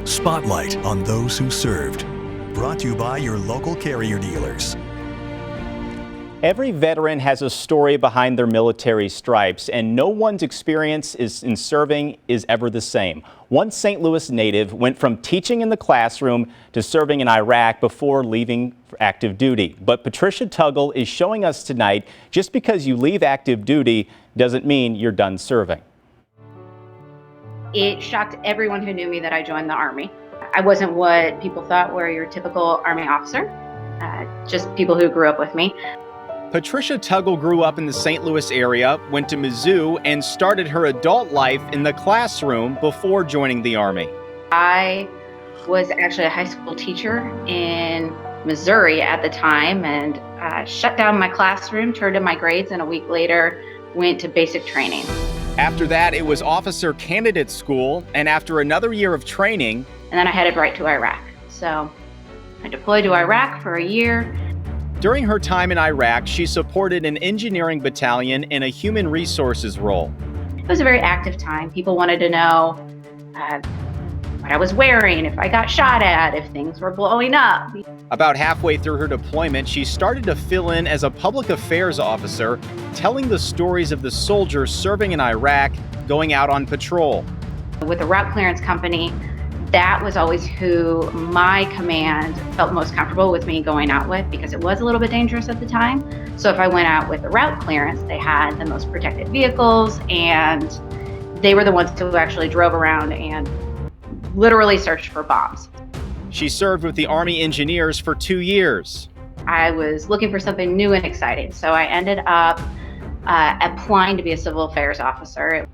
Spotlight on those who served. Brought to you by your local carrier dealers. Every veteran has a story behind their military stripes, and no one's experience in serving is ever the same. One St. Louis native went from teaching in the classroom to serving in Iraq before leaving for active duty. But Patricia Tuggle is showing us tonight, just because you leave active duty doesn't mean you're done serving. It shocked everyone who knew me that I joined the Army. I wasn't what people thought were your typical Army officer, just people who grew up with me. Patricia Tuggle grew up in the St. Louis area, went to Mizzou, and started her adult life in the classroom before joining the Army. I was actually a high school teacher in Missouri at the time, and shut down my classroom, turned in my grades, and a week later went to basic training. After that, it was officer candidate school, and after another year of training, and then I headed right to Iraq. So I deployed to Iraq for a year. During her time in Iraq, she supported an engineering battalion in a human resources role. It was a very active time. People wanted to know what I was wearing, if I got shot at, if things were blowing up. About halfway through her deployment, she started to fill in as a public affairs officer, telling the stories of the soldiers serving in Iraq, going out on patrol. With the route clearance company, that was always who my command felt most comfortable with me going out with, because it was a little bit dangerous at the time. So if I went out with the route clearance, they had the most protected vehicles, and they were the ones who actually drove around and literally searched for bombs. She served with the Army engineers for 2 years. I was looking for something new and exciting, so I ended up applying to be a civil affairs officer.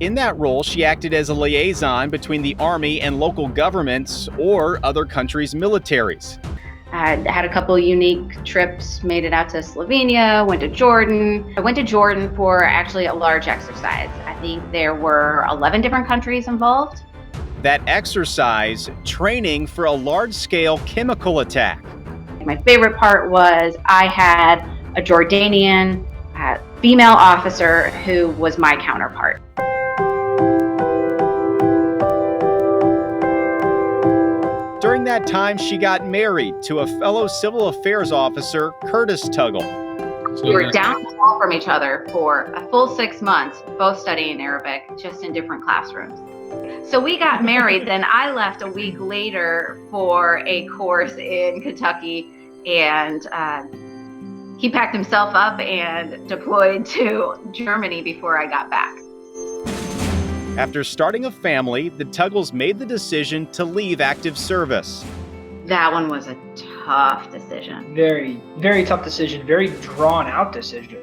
In that role, she acted as a liaison between the Army and local governments or other countries' militaries. I had a couple unique trips, made it out to Slovenia, went to Jordan. I went to Jordan for actually a large exercise. I think there were 11 different countries involved. That exercise, training for a large-scale chemical attack. My favorite part was I had a Jordanian female officer who was my counterpart. During that time, she got married to a fellow civil affairs officer, Curtis Tuggle. We were down the hall from each other for a full 6 months, both studying Arabic, just in different classrooms. So we got married, then I left a week later for a course in Kentucky, and he packed himself up and deployed to Germany before I got back. After starting a family, the Tuggles made the decision to leave active service. That one was a tough decision. Very, very tough decision, very drawn out decision.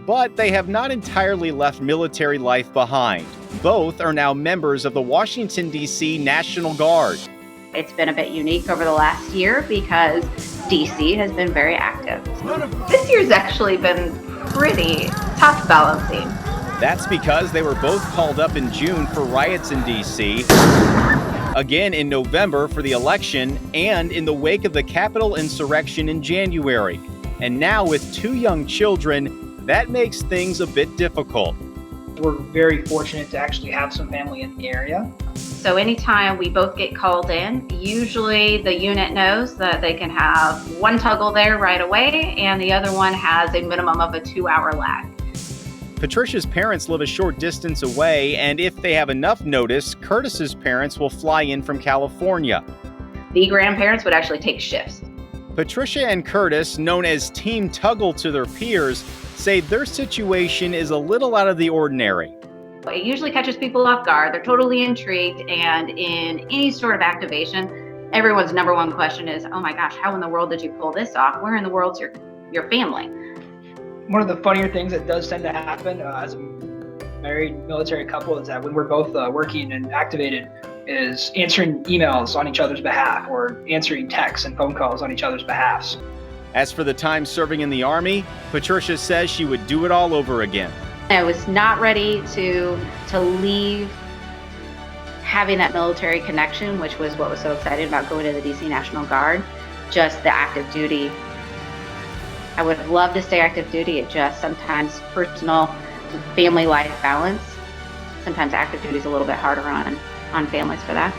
But they have not entirely left military life behind. Both are now members of the Washington, D.C. National Guard. It's been a bit unique over the last year because D.C. has been very active. This year's actually been pretty tough balancing. That's because they were both called up in June for riots in D.C., again in November for the election, and in the wake of the Capitol insurrection in January. And now with 2 young children, that makes things a bit difficult. We're very fortunate to actually have some family in the area. So anytime we both get called in, usually the unit knows that they can have one Tuggle there right away, and the other one has a minimum of a 2-hour lag. Patricia's parents live a short distance away, and if they have enough notice, Curtis's parents will fly in from California. The grandparents would actually take shifts. Patricia and Curtis, known as Team Tuggle to their peers, say their situation is a little out of the ordinary. It usually catches people off guard. They're totally intrigued, and in any sort of activation, everyone's number one question is, oh my gosh, how in the world did you pull this off? Where in the world's your family? One of the funnier things that does tend to happen as a married military couple is that when we're both working and activated, is answering emails on each other's behalf or answering texts and phone calls on each other's behalfs. As for the time serving in the Army, Patricia says she would do it all over again. I was not ready to leave having that military connection, which was what was so exciting about going to the DC National Guard, just the active duty. I would have loved to stay active duty. It just sometimes personal family life balance. Sometimes active duty is a little bit harder on families for that.